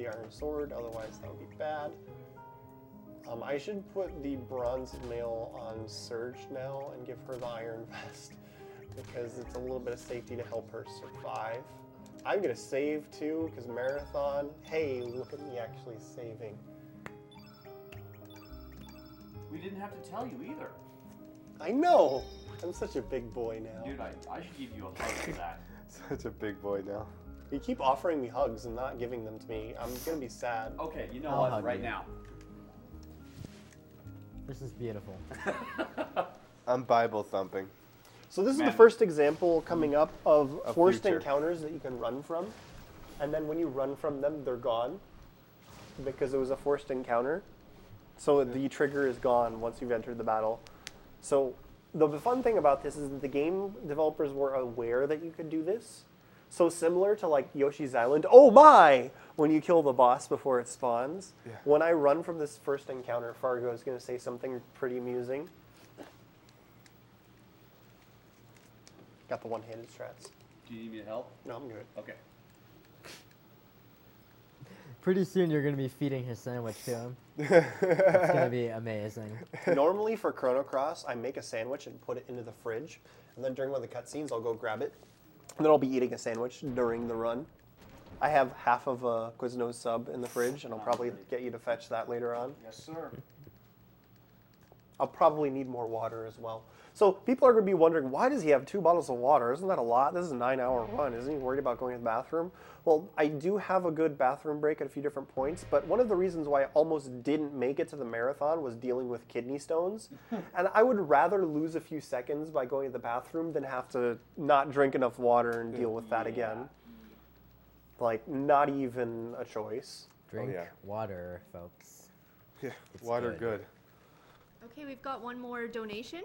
the iron sword, otherwise that would be bad. I should put the bronze mail on Surge now and give her the iron vest because it's a little bit of safety to help her survive. I'm gonna save too because marathon. Hey, look at me actually saving. We didn't have to tell you either. I know. I'm such a big boy now. Dude, I should give you a hug for that. Such a big boy now. You keep offering me hugs and not giving them to me. I'm gonna be sad. Okay, you know I'll what? hug Right you. now. This is beautiful. I'm Bible thumping. So this is Man. the first example coming up of A forced future. encounters that you can run from. And then when you run from them, they're gone because it was a forced encounter. So the trigger is gone once you've entered the battle. So the fun thing about this is that the game developers were aware that you could do this. So similar to like Yoshi's Island, oh my! When you kill the boss before it spawns. Yeah. When I run from this first encounter, Fargo is going to say something pretty amusing. Got the one-handed strats. Do you need me to help? No, I'm good. Okay. Pretty soon you're going to be feeding his sandwich to him. It's going to be amazing. Normally for Chrono Cross, I make a sandwich and put it into the fridge. And then during one of the cutscenes, I'll go grab it. And then I'll be eating a sandwich during the run. I have half of a Quiznos sub in the fridge, and I'll probably get you to fetch that later on. Yes, sir. I'll probably need more water as well. So people are going to be wondering, why does he have 2 bottles of water? Isn't that a lot? This is a 9-hour run. Isn't he worried about going to the bathroom? Well, I do have a good bathroom break at a few different points, but one of the reasons why I almost didn't make it to the marathon was dealing with kidney stones. And I would rather lose a few seconds by going to the bathroom than have to not drink enough water and deal with that again. Like, not even a choice. Drink yeah. water, folks. Yeah, It's water good. good. Okay, we've got one more donation.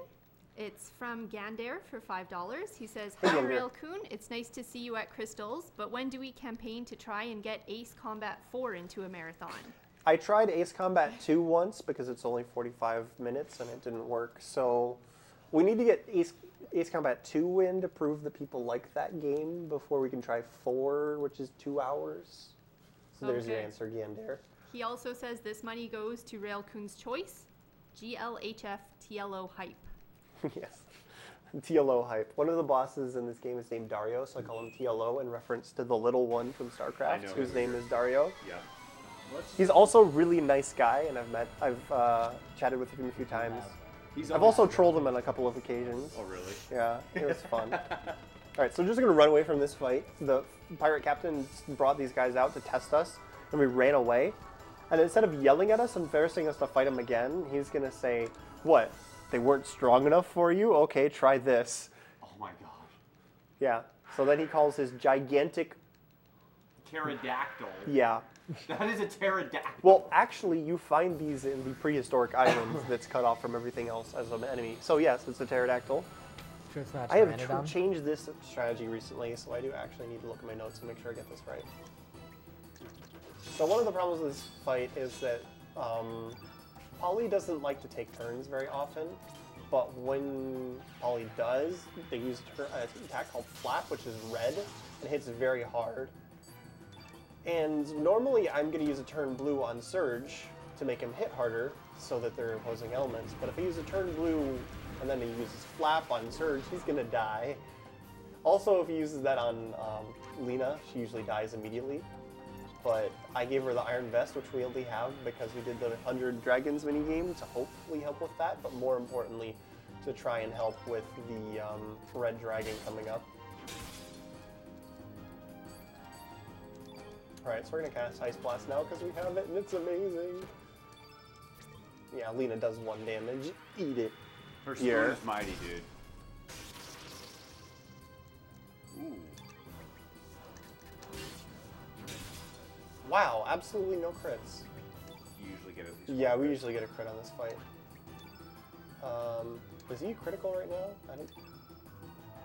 It's from Gander for $5. He says, Hey, "Hi, Gander. Railcoon. It's nice to see you at Crystals, but when do we campaign to try and get Ace Combat 4 into a marathon?" I tried Ace Combat 2 once because it's only 45 minutes and it didn't work. So we need to get Ace Combat 2 in to prove that people like that game before we can try 4, which is 2 hours. So there's your Okay. answer, Gander. He also says this money goes to Railcoon's choice, GLHF TLO Hype. Yes. TLO hype. One of the bosses in this game is named Dario, so I call him TLO in reference to the little one from StarCraft, know whose who name is Dario. Yeah. He's also a really nice guy, and I've chatted with him a few times. I've also trolled him on a couple of occasions. Oh, really? Yeah, it was fun. All right, so we're just gonna run away from this fight. The pirate captain brought these guys out to test us, and we ran away. And instead of yelling at us and forcing us to fight him again, he's gonna say, "What? They weren't strong enough for you? Okay, try this." Oh my gosh. Yeah. So then he calls his gigantic. Pterodactyl. Yeah. That is a pterodactyl. Well, actually, you find these in the prehistoric islands that's cut off from everything else as an enemy. So yes, it's a pterodactyl. Sure it's not I have Pteranodon? changed this strategy recently, so I do actually need to look at my notes and make sure I get this right. So one of the problems with this fight is that Polly doesn't like to take turns very often, but when Polly does, they use an attack called Flap, which is red, and hits very hard. And normally I'm going to use a turn blue on Surge to make him hit harder so that they're opposing elements, but if I use a turn blue and then he uses Flap on Surge, he's going to die. Also, if he uses that on Lena, she usually dies immediately. But I gave her the Iron Vest, which we only have because we did the 100 Dragons minigame to hopefully help with that, but more importantly, to try and help with the Red Dragon coming up. Alright, so we're going to cast Ice Blast now because we have it and it's amazing. Yeah, Lena does 1 damage. Eat it. Her Here. sword is mighty, dude. Ooh. Wow, absolutely no crits. You usually get at least Yeah, one we crit. usually get a crit on this fight. Is he critical right now? I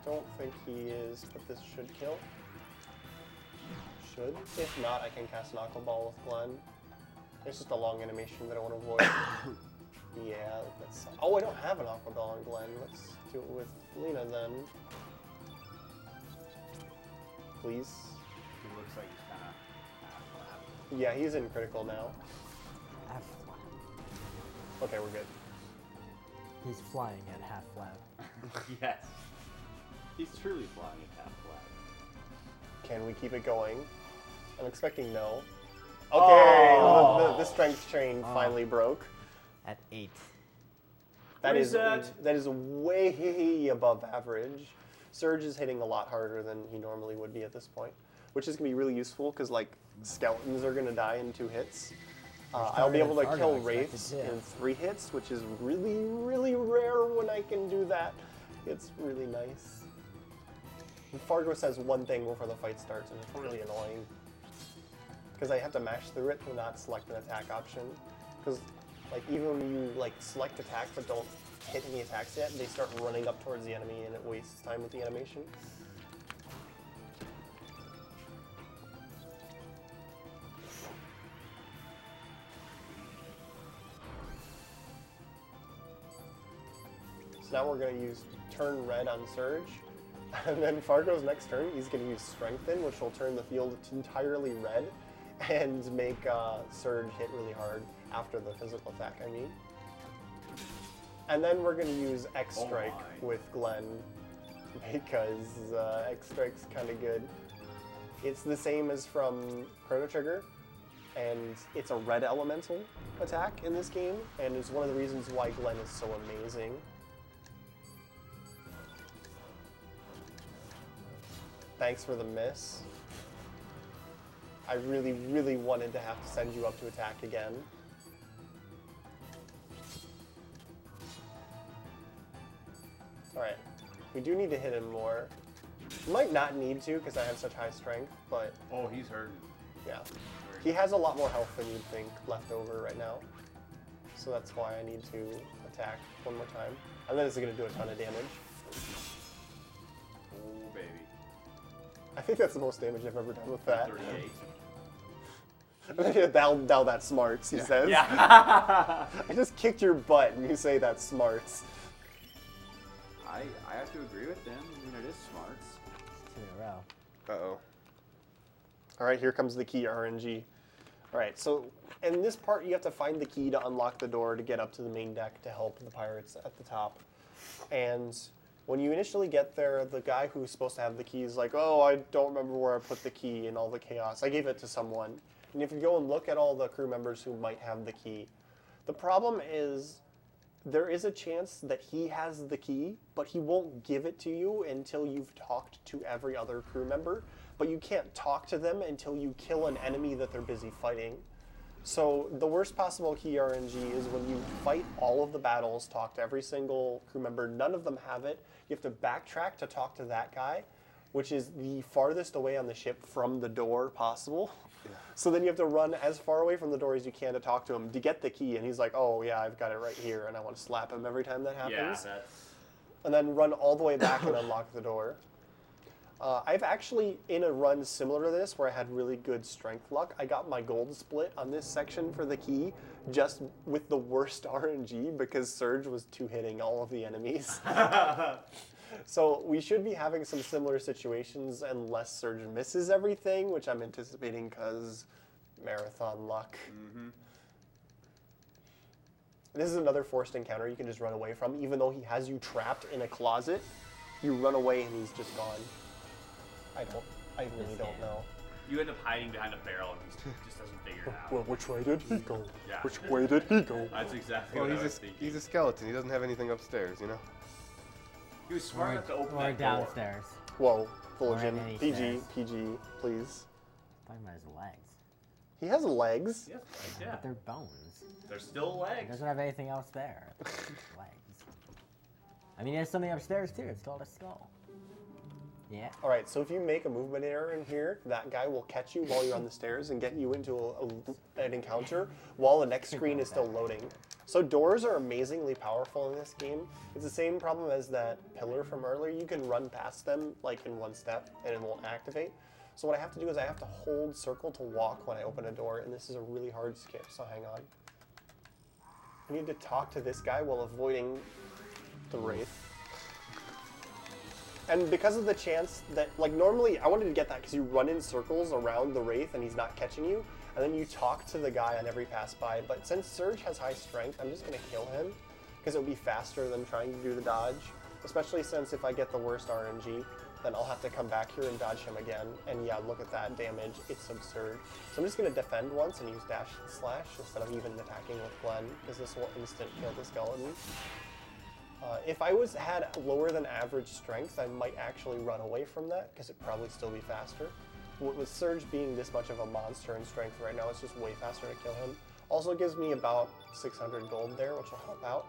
don't think he is, but this should kill. Should. If not, I can cast an Aqua Ball with Glenn. It's just a long animation that I want to avoid. Yeah, that's... Oh, I don't have an Aqua Ball on Glenn. Let's do it with Lena then. Please. He looks like he's kind of Yeah, he's in critical now. Half flat. Okay, we're good. He's flying at half flat. Yes. He's truly flying at half flat. Can we keep it going? I'm expecting no. Okay, Oh. the strength train finally broke. At 8. That is Reset. that is way above average. Surge is hitting a lot harder than he normally would be at this point, which is gonna be really useful because like skeletons are gonna die in 2 hits. I'll be able to Fargo kill expected wraiths to. in 3 hits, which is really rare when I can do that. It's really nice. And Fargo says one thing before the fight starts, and it's really annoying. Because I have to mash through it to not select an attack option. Because like even when you like select attack but don't hit any attacks yet, they start running up towards the enemy and it wastes time with the animation. So now we're going to use turn red on Surge. And then Fargo's next turn, he's going to use Strengthen, which will turn the field entirely red and make Surge hit really hard after the physical attack, I mean. And then we're going to use X Strike with Glenn because X Strike's kind of good. It's the same as from Chrono Trigger, and it's a red elemental attack in this game, and it's one of the reasons why Glenn is so amazing. Thanks for the miss. I really wanted to have to send you up to attack again. Alright, we do need to hit him more. Might not need to because I have such high strength, but Oh, he's hurting. yeah. He has a lot more health than you'd think left over right now. So that's why I need to attack one more time. And then it's going to do a ton of damage. Oh, baby. I think that's the most damage I've ever done with that. 38. Now that's smarts, he says. Yeah. I just kicked your butt and you say that's smarts. I have to agree with them. I mean, it is smarts. 2 in a row. Uh-oh. Alright, here comes the key RNG. Alright, so in this part you have to find the key to unlock the door to get up to the main deck to help the pirates at the top. And when you initially get there, the guy who's supposed to have the key is like, oh, I don't remember where I put the key and all the chaos. I gave it to someone. And if you go and look at all the crew members who might have the key, the problem is there is a chance that he has the key, but he won't give it to you until you've talked to every other crew member. But you can't talk to them until you kill an enemy that they're busy fighting. So the worst possible key RNG is when you fight all of the battles, talk to every single crew member, none of them have it. You have to backtrack to talk to that guy, which is the farthest away on the ship from the door possible. So then you have to run as far away from the door as you can to talk to him to get the key, and he's like, oh yeah, I've got it right here, and I want to slap him every time that happens. Yeah, that's... And then run all the way back and unlock the door. I've actually, in a run similar to this, where I had really good strength luck, I got my gold split on this section for the key, just with the worst RNG, because Surge was 2-hitting all of the enemies. So we should be having some similar situations unless Surge misses everything, which I'm anticipating because marathon luck. Mm-hmm. This is another forced encounter you can just run away from. Even though he has you trapped in a closet, you run away and he's just gone. I really don't know. You end up hiding behind a barrel and he just doesn't figure it out. Well, which way did he go? Yeah. Which way did he go? That's exactly Well, what I was thinking. he's a skeleton. He doesn't have anything upstairs, you know? He was smart enough to open Or that door. downstairs. Whoa, Or Fulgen. any PG, stairs. PG, please. Talking about his legs. He has legs. Yes, yeah. But they're bones. They're still He legs. doesn't have anything else there. Legs. I mean, he has something upstairs too. It's called a skull. Yeah. All right, so if you make a movement error in here, that guy will catch you while you're on the stairs and get you into an encounter while the next screen is still loading. So doors are amazingly powerful in this game. It's the same problem as that pillar from earlier. You can run past them like in one step and it won't activate. So what I have to do is I have to hold circle to walk when I open a door, and this is a really hard skip, so hang on. I need to talk to this guy while avoiding the wraith. And because of the chance that, like normally, I wanted to get that because you run in circles around the wraith and he's not catching you. and then you talk to the guy on every pass by. But since Surge has high strength, I'm just gonna kill him because it would be faster than trying to do the dodge. Especially since if I get the worst RNG, then I'll have to come back here and dodge him again. And yeah, look at that damage. It's absurd. So I'm just going to defend once and use dash and slash instead of even attacking with Glenn, because this will instant kill the skeleton. If I had lower than average strength, I might actually run away from that, because it'd probably still be faster. With Surge being this much of a monster in strength right now, it's just way faster to kill him. Also gives me about 600 gold there, which will help out.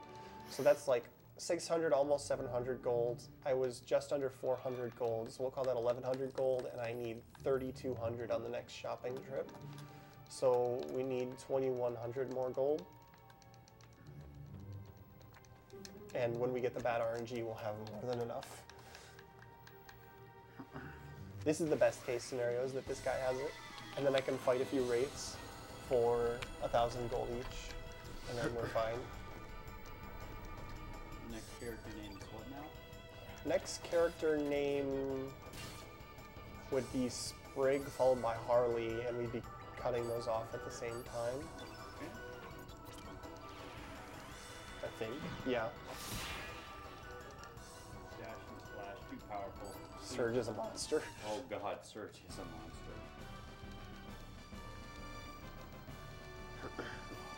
So that's like 600, almost 700 gold. I was just under 400 gold, so we'll call that 1100 gold, and I need 3200 on the next shopping trip. So we need 2100 more gold. And when we get the bad RNG, we'll have more than enough. This is the best case scenario, is that this guy has it, and then I can fight a few wraiths for 1000 gold each, and then we're fine. Next character name is what now? Next character name would be Sprig followed by Harley, and we'd be cutting those off at the same time. Okay. I think, yeah. Dash and slash, too powerful. Surge is a monster. Oh god, Surge is a monster.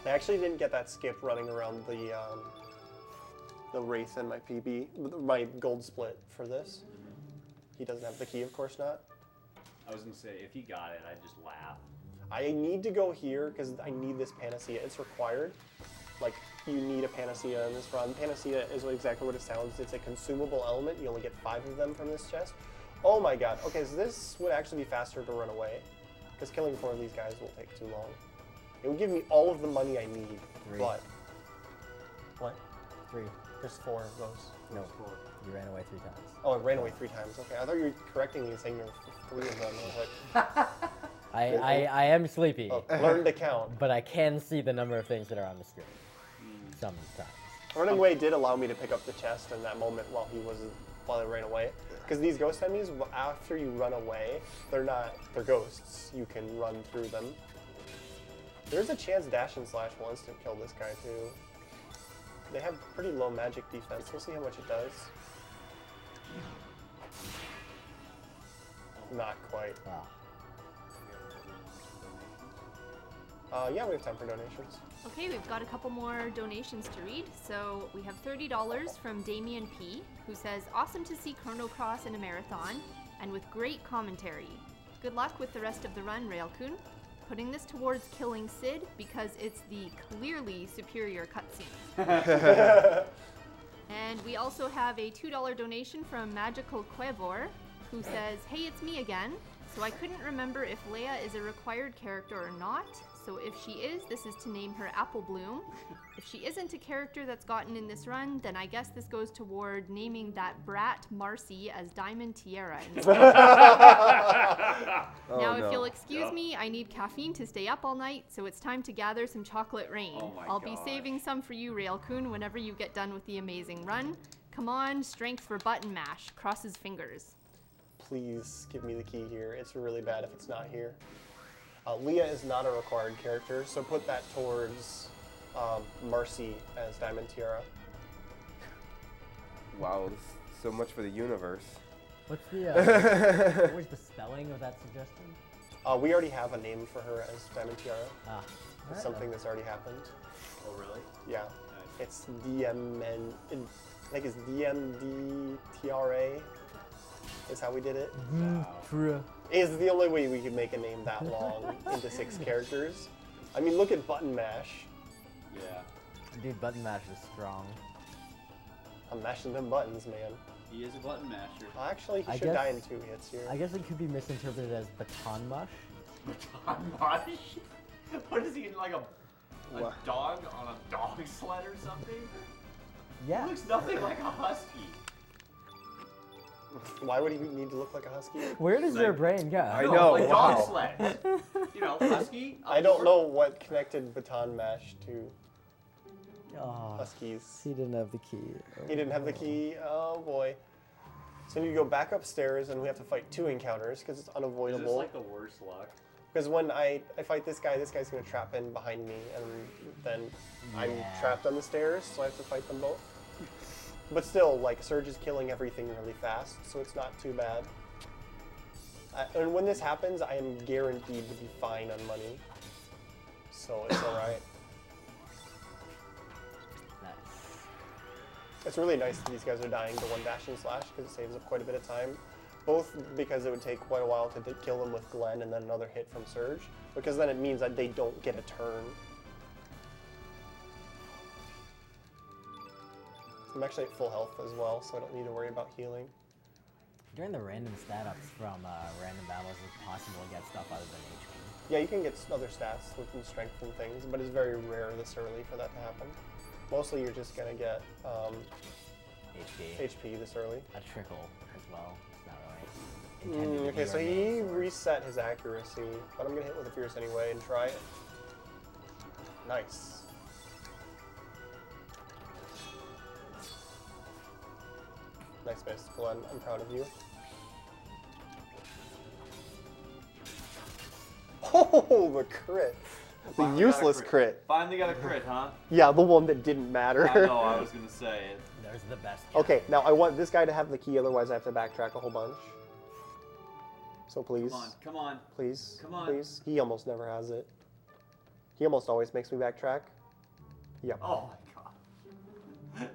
I actually didn't get that skip running around the Wraith in my PB, my gold split for this. He doesn't have the key, of course not. I was gonna say, if he got it, I'd just laugh. I need to go here because I need this Panacea. It's required. Like, you need a Panacea in this run. Panacea is exactly what it sounds. It's a consumable element. You only get 5 of them from this chest. Oh my god. Okay, so this would actually be faster to run away, because killing 4 of these guys will take too long. It would give me all of the money I need, 3. but... What? 3. There's 4 of those. No, you ran away 3 times. Oh, I ran away 3 times. Okay, I thought you were correcting me and saying there were 3 of them. I was like, I am sleepy, oh, learn to count. but I can see the number of things that are on the screen. Sometimes. Running away did allow me to pick up the chest in that moment while I ran away. Because these ghost enemies, after you run away, they're ghosts. You can run through them. There's a chance dash and slash will instant kill this guy too. They have pretty low magic defense. We'll see how much it does. Not quite. Wow. Yeah, we have time for donations. Okay, we've got a couple more donations to read. So we have $30 from Damien P, who says, awesome to see Chrono Cross in a marathon, and with great commentary. Good luck with the rest of the run, Railkun. Putting this towards killing Sid because it's the clearly superior cutscene. And we also have a $2 donation from Magical Quevor, who says, hey, it's me again. So I couldn't remember if Leia is a required character or not. So if she is, this is to name her Apple Bloom. If she isn't a character that's gotten in this run, then I guess this goes toward naming that brat Marcy as Diamond Tiara instead. Now, if you'll excuse me, I need caffeine to stay up all night, so it's time to gather some chocolate rain. Oh my I'll be gosh. saving some for you, Railkun, whenever you get done with the amazing run. Come on, strength for button mash. Cross his fingers. Please give me the key here. It's really bad if it's not here. Leah is not a required character, so put that towards Marcy as Diamond Tiara. Wow, this is so much for the universe. What's the, what was the spelling of that suggestion? We already have a name for her as Diamond Tiara. Ah. It's alright something then. that's already happened. Oh, really? Yeah. Nice. It's DMN. I think it's DMDTRA is how we did it. True. Is the only way we could make a name that long into 6 characters. I mean, look at Button Mash. Yeah. Dude, button mash is strong. I'm mashing them buttons, man. He is a button masher. Well, actually, he I should guess- die in 2 hits here. I guess it could be misinterpreted as baton mush. Baton mush? What is he, like a What? dog on a dog sled or something? Yeah. He looks nothing like a husky. Why would he need to look like a husky? Where does your Like- brain go? I No, know, like wow. dog sleds. You know, husky. I don't know what connected Baton Mash to Oh, huskies. he didn't have the key. He didn't have the key. Oh boy. So we need to go back upstairs, and we have to fight 2 encounters because it's Is unavoidable. this like the worst luck? Because when I fight this guy's going to trap in behind me, and then I'm trapped on the stairs, so I have to fight them both. But still, like, Surge is killing everything really fast, so it's not too bad. And when this happens, I am guaranteed to be fine on money. So it's alright. Nice. It's really nice that these guys are dying to one dash and slash, because it saves up quite a bit of time. Both because it would take quite a while to kill them with Glenn and then another hit from Surge, because then it means that they don't get a turn. I'm actually at full health as well, so I don't need to worry about healing. During the random stat ups from random battles, it's possible to get stuff other than HP. Yeah, you can get other stats within strength and things, but it's very rare this early for that to happen. Mostly you're just going to get HP this early. A trickle as well. It's not really intended to Okay, be so our he main source. reset his accuracy, but I'm going to hit with a Fierce anyway and try it. Nice. Nice miss, Glenn. I'm proud of you. Oh, the crit. The Finally got a useless crit. Finally got a crit, huh? Yeah, the one that didn't matter. I know, I was gonna say it. There's the best. Okay, now I want this guy to have the key, otherwise I have to backtrack a whole bunch. So please. Come on, come on. Please. Come on. Please. He almost never has it. He almost always makes me backtrack. Yep. Oh my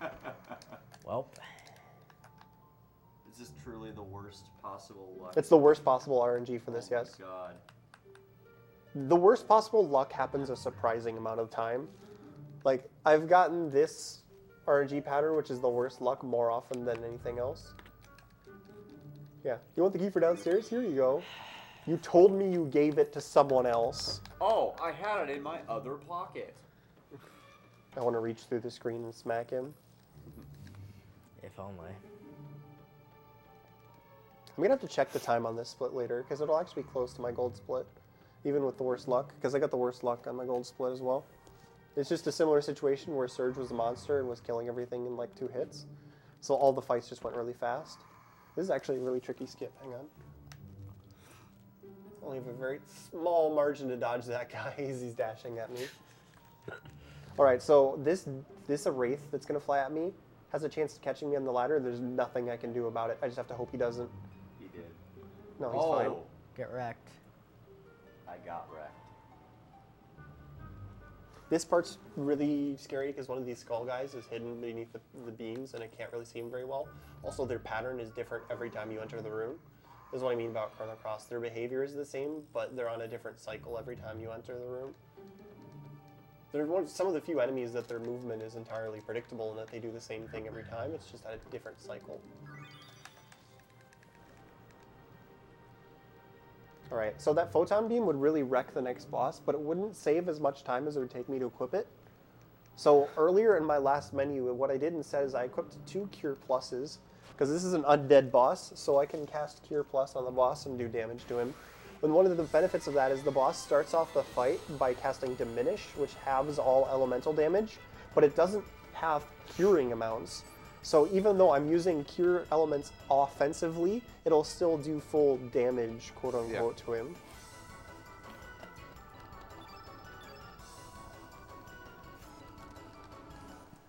god. Well. This is truly the worst possible luck. It's the worst possible RNG for this, yes. Oh my god. The worst possible luck happens a surprising amount of time. Like, I've gotten this RNG pattern, which is the worst luck, more often than anything else. Yeah. You want the key for downstairs? Here you go. You told me you gave it to someone else. Oh, I had it in my other pocket. I want to reach through the screen and smack him. If only. I'm going to have to check the time on this split later, because it'll actually be close to my gold split, even with the worst luck, because I got the worst luck on my gold split as well. It's just a similar situation where Surge was a monster and was killing everything in like 2 hits. So all the fights just went really fast. This is actually a really tricky skip. Hang on. Only have a very small margin to dodge that guy as he's dashing at me. All right, so this Wraith that's going to fly at me has a chance of catching me on the ladder. There's nothing I can do about it. I just have to hope he doesn't. He did. No, he's fine. Get wrecked. I got wrecked. This part's really scary because one of these skull guys is hidden beneath the beams and I can't really see him very well. Also, their pattern is different every time you enter the room. This is what I mean about Chrono Cross. Their behavior is the same, but they're on a different cycle every time you enter the room. They're some of the few enemies that their movement is entirely predictable and that they do the same thing every time. It's just at a different cycle. Alright, so that photon beam would really wreck the next boss, but it wouldn't save as much time as it would take me to equip it. So earlier in my last menu, what I did instead is I equipped 2 Cure Pluses, because this is an undead boss, so I can cast Cure Plus on the boss and do damage to him. And one of the benefits of that is the boss starts off the fight by casting Diminish, which halves all elemental damage, but it doesn't have curing amounts. So even though I'm using cure elements offensively, it'll still do full damage, quote unquote, to him.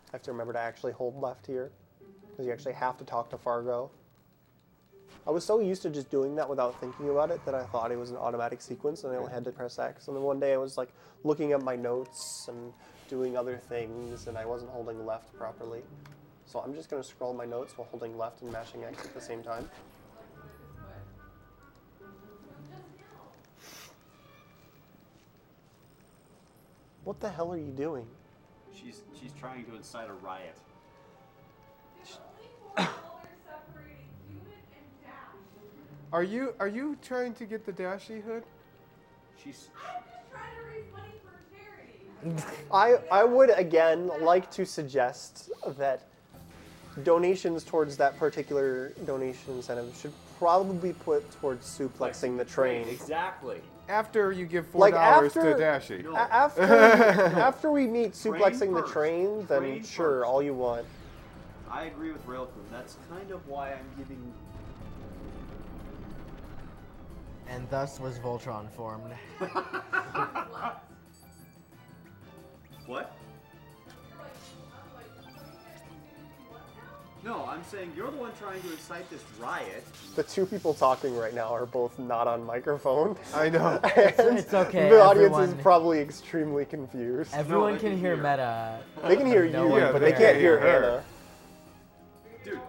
I have to remember to actually hold left here, because you actually have to talk to Fargo. I was so used to just doing that without thinking about it that I thought it was an automatic sequence and I only had to press X. And then one day I was like looking at my notes and doing other things and I wasn't holding left properly. So I'm just going to scroll my notes while holding left and mashing X at the same time. What the hell are you doing? She's trying to incite a riot. Are you trying to get the Dashi hood? She's Trying to raise money for charity. I would again like to suggest that donations towards that particular donation incentive should probably be put towards suplexing the train. Exactly. After you give $4 Like, to after- Dashi. No. After we meet Train suplexing the first. train, then Train sure, first. all you want. I agree with Railkun. That's kind of why I'm giving. And thus was Voltron formed. What? No, I'm saying you're the one trying to incite this riot. The two people talking right now are both not on microphone. I know. It's okay. The audience is everyone- probably extremely confused. Everyone they can can hear hear. Meta. They can hear No you, one Yeah, but they they can't can't hear hear her. Hannah. Dude,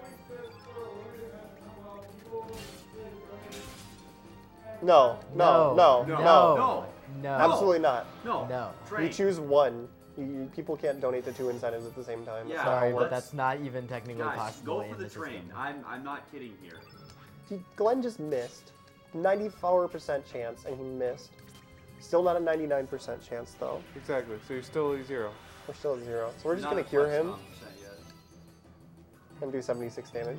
No, no, no, No. no. no, No. Absolutely not. no. No. Train. You choose one. People can't donate to 2 incentives at the same time. Yeah. That's not how Sorry, it but works. that's not even technically Guys, possible go in for the the train. system. I'm not kidding here. Glenn just missed. 94% chance, and he missed. Still not a 99% chance, though. Exactly. So you're still at 0. We're still at 0. So we're just Not going to a cure flex him on percent yet. and do 76 damage.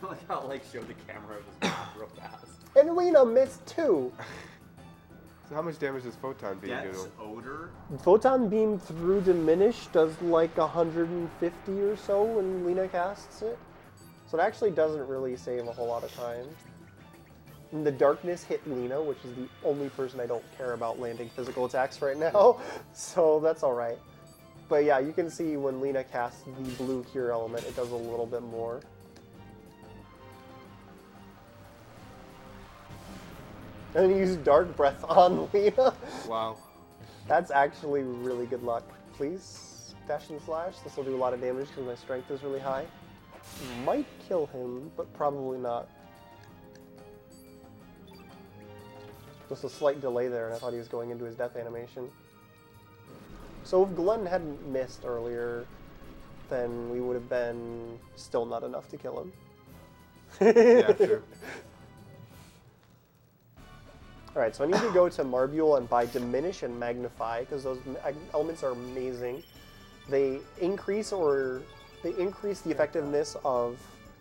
I like how like showed the camera of his mouth real fast. And Lena missed 2. So how much damage does Photon Beam do to Death's him? odor. Photon Beam through Diminish does like 150 or so when Lena casts it. So it actually doesn't really save a whole lot of time. And the Darkness hit Lena, which is the only person I don't care about landing physical attacks right now. So that's alright. But yeah, you can see when Lena casts the blue cure element, it does a little bit more. And then use Dark Breath on Lena. Wow. That's actually really good luck. Please, dash and slash. This will do a lot of damage because my strength is really high. Might kill him, but probably not. Just a slight delay there, and I thought he was going into his death animation. So if Glenn hadn't missed earlier, then we would have been still not enough to kill him. Yeah, true. Alright, so I need to go to Marbule and buy Diminish and Magnify, because those elements are amazing. They increase the effectiveness of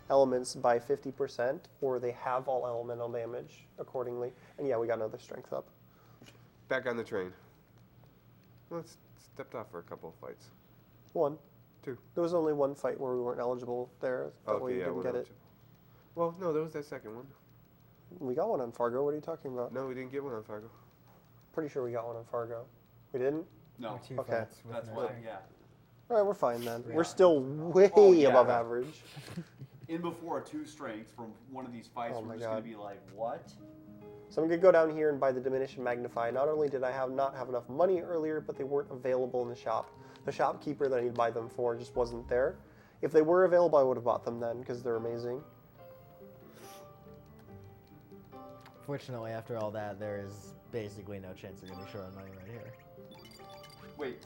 elements by 50%, or they have all elemental damage accordingly. And yeah, we got another strength up. Back on the train. Well, it's stepped off for a couple of fights. 1. 2. There was only one fight where we weren't eligible there. That way Okay, you yeah, didn't we're get not it. eligible. Well, no, there was that second one. We got one on Fargo. What are you talking about? No, we didn't get one on Fargo. Pretty sure we got one on Fargo. We didn't? No, Two Okay. fights with that's no why. strength. Yeah. Alright, we're fine then. Yeah. We're still way Oh, yeah. above average. In before a 2 strength from one of these fights, Oh we're my just gonna God. be like, what? So I'm going to go down here and buy the Diminish and Magnify. Not only did I not have enough money earlier, but they weren't available in the shop. The shopkeeper that I need to buy them for just wasn't there. If they were available, I would have bought them then, because they're amazing. Fortunately, after all that, there is basically no chance you're going to be short on money right here. Wait.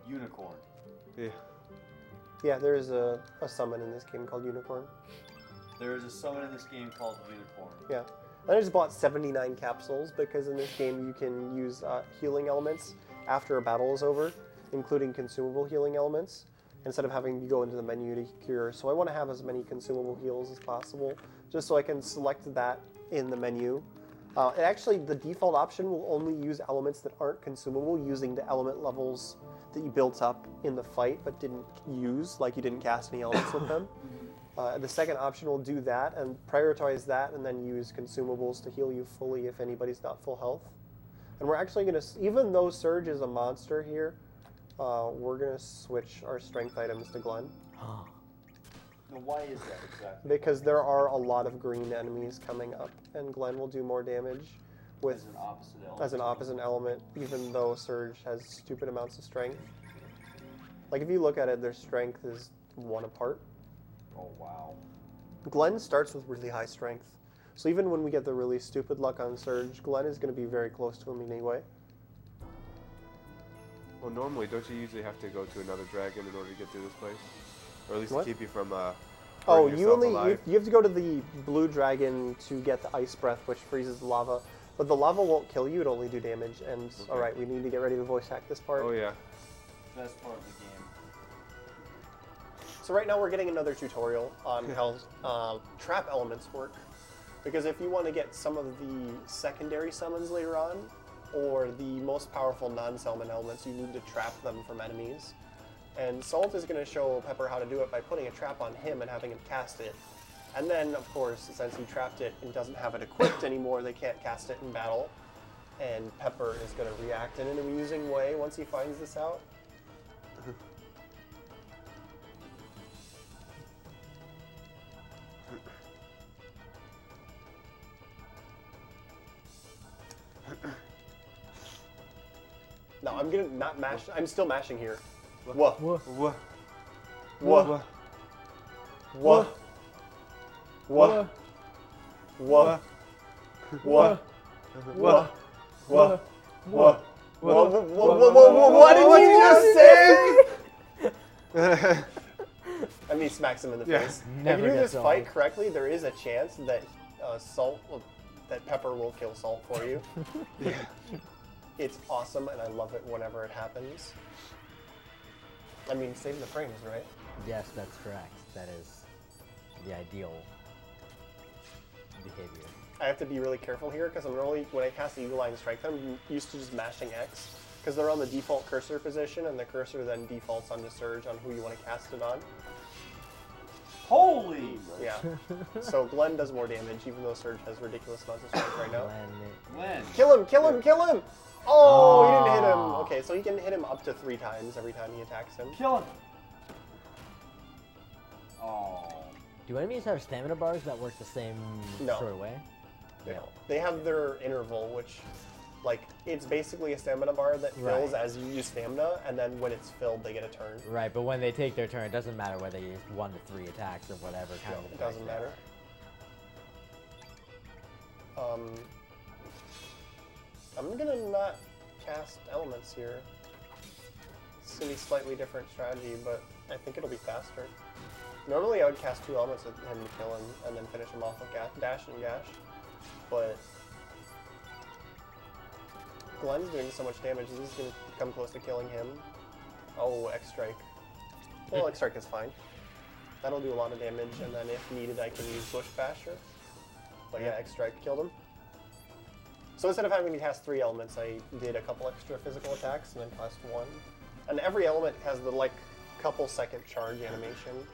Unicorn. Yeah. Yeah, there is a summon in this game called Unicorn. There is a summon in this game called Unicorn. Yeah. And I just bought 79 capsules, because in this game you can use healing elements after a battle is over, including consumable healing elements, instead of having to go into the menu to cure. So I want to have as many consumable heals as possible, just so I can select that in the menu. And actually, the default option will only use elements that aren't consumable, using the element levels that you built up in the fight but didn't use, like you didn't cast any elements with them. The second option will do that and prioritize that, and then use consumables to heal you fully if anybody's not full health. And we're actually going to, even though Surge is a monster here, we're going to switch our strength items to Glenn. Now, why is that exactly? Because there are a lot of green enemies coming up, and Glenn will do more damage with As an opposite element. even though Surge has stupid amounts of strength. Like if you look at it, their strength is 1 apart. Oh, wow. Glenn starts with really high strength. So even when we get the really stupid luck on Surge, Glenn is going to be very close to him anyway. Well, normally, don't you usually have to go to another dragon in order to get through this place? Or at least What? to keep you from Oh, burning you yourself only alive? you have to go to the blue dragon to get the ice breath, which freezes the lava. But the lava won't kill you; it only do damage. And Okay. all right, we need to get ready to voice hack this part. Oh, yeah. Best part of the game. So right now we're getting another tutorial on how trap elements work. Because if you want to get some of the secondary summons later on, or the most powerful non-summon elements, you need to trap them from enemies. And Salt is going to show Pepper how to do it by putting a trap on him and having him cast it And then, of course, since he trapped it and doesn't have it equipped anymore, they can't cast it in battle. And Pepper is going to react in an amusing way once he finds this out. No, I'm gonna not mash. I'm still mashing here. Whoa. Whoa. Whoa. Whoa. Whoa. Whoa. Whoa. Whoa. Whoa. Whoa. Whoa. Whoa. What did you just say? And he smacks him in the Yeah. face. Never If you do gets this fight old. correctly, there is a chance that that Pepper will kill Salt for you. Yeah. It's awesome, and I love it whenever it happens. I mean, save the frames, right? Yes, that's correct. That is the ideal behavior. I have to be really careful here because I'm normally, when I cast Eagle Eye and Strike them, I'm used to just mashing X because they're on the default cursor position, and the cursor then defaults onto Surge on who you want to cast it on. Holy! Yeah. So Glenn does more damage, even though Surge has ridiculous amounts of strength right now. Glenn. Kill him! Kill him! Kill him! Oh, he didn't hit him. Aw. Okay, so he can hit him up to 3 times every time he attacks him. Kill him! Oh. Do enemies have stamina bars that work the same No. sort of way? You know, they have their interval, which, like, it's basically a stamina bar that fills Right. as you use stamina, and then when it's filled, they get a turn. Right, but when they take their turn, it doesn't matter whether you use 1 to 3 attacks or whatever kind No, of it attacks doesn't they matter. are. I'm gonna not cast elements here. It's gonna be slightly different strategy, but I think it'll be faster. Normally I would cast 2 elements at him to kill him, and then finish him off with dash and gash. But Glenn's doing so much damage, this is gonna come close to killing him. Oh, X Strike. Well, X Strike is fine. That'll do a lot of damage, and then if needed, I can use Bush Basher. But yeah, X Strike killed him. So instead of having to cast 3 elements, I did a couple extra physical attacks and then cast 1. And every element has the like couple second charge animation.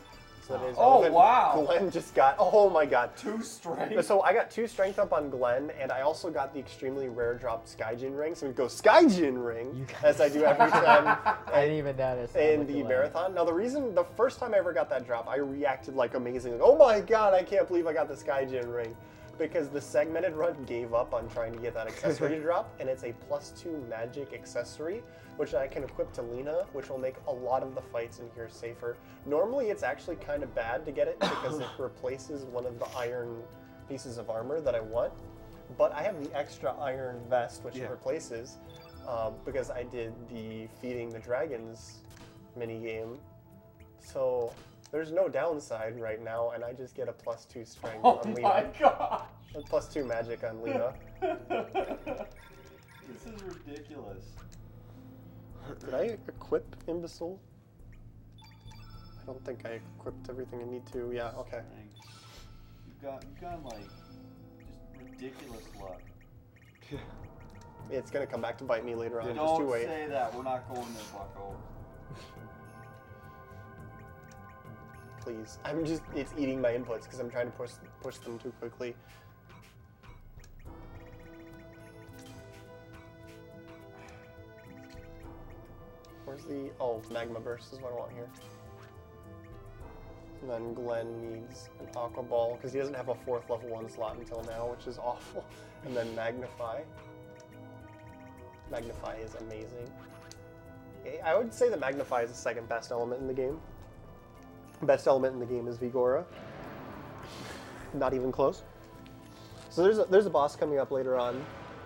So that is Oh, element. wow. Glenn just got, oh my god. 2 strength. So I got 2 strength up on Glenn, and I also got the extremely rare drop Skyjin ring. So we go Skyjin ring, as I do every time. I didn't even notice. In the marathon. Now the first time I ever got that drop, I reacted like amazing. Like, oh my god, I can't believe I got the Skyjin ring. Because the segmented run gave up on trying to get that accessory to drop, and it's a +2 magic accessory, which I can equip to Lena, which will make a lot of the fights in here safer. Normally it's actually kind of bad to get it because it replaces one of the iron pieces of armor that I want, but I have the extra iron vest, which it replaces, because I did the feeding the dragons minigame. So there's no downside right now, and I just get a +2 strength Oh on my Lena. god! A +2 magic on Lena. This is ridiculous. Did I equip Imbecile? I don't think I equipped everything I need to. Yeah, okay. You've got like just ridiculous luck. It's gonna come back to bite me later on. Just Don't you wait. say that. We're not going there, Bucko. Please. It's eating my inputs because I'm trying to push them too quickly. Where's the, Magma Burst is what I want here. And then Glenn needs an Aqua Ball because he doesn't have a 4th level 1 slot until now, which is awful. And then Magnify. Magnify is amazing. I would say that Magnify is the 2nd best element in the game. Best element in the game is Vigora. Not even close. So there's a boss coming up later on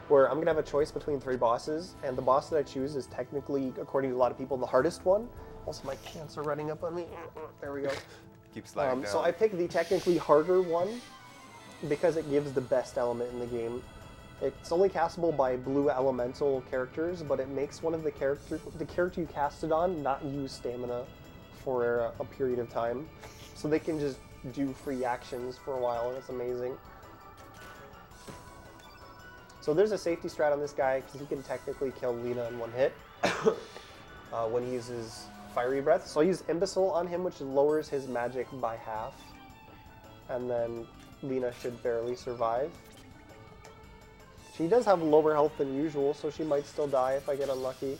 where I'm gonna have a choice between 3 bosses, and the boss that I choose is technically, according to a lot of people, the hardest one. Also, my pants are running up on me. There we go. Keep sliding down. So I picked the technically harder one because it gives the best element in the game. It's only castable by blue elemental characters, but it makes one of the character you cast it on not use stamina for a period of time. So they can just do free actions for a while, and it's amazing. So there's a safety strat on this guy, because he can technically kill Lena in 1 hit when he uses Fiery Breath. So I use Imbecile on him, which lowers his magic by half. and then Lena should barely survive. She does have lower health than usual, so she might still die if I get unlucky.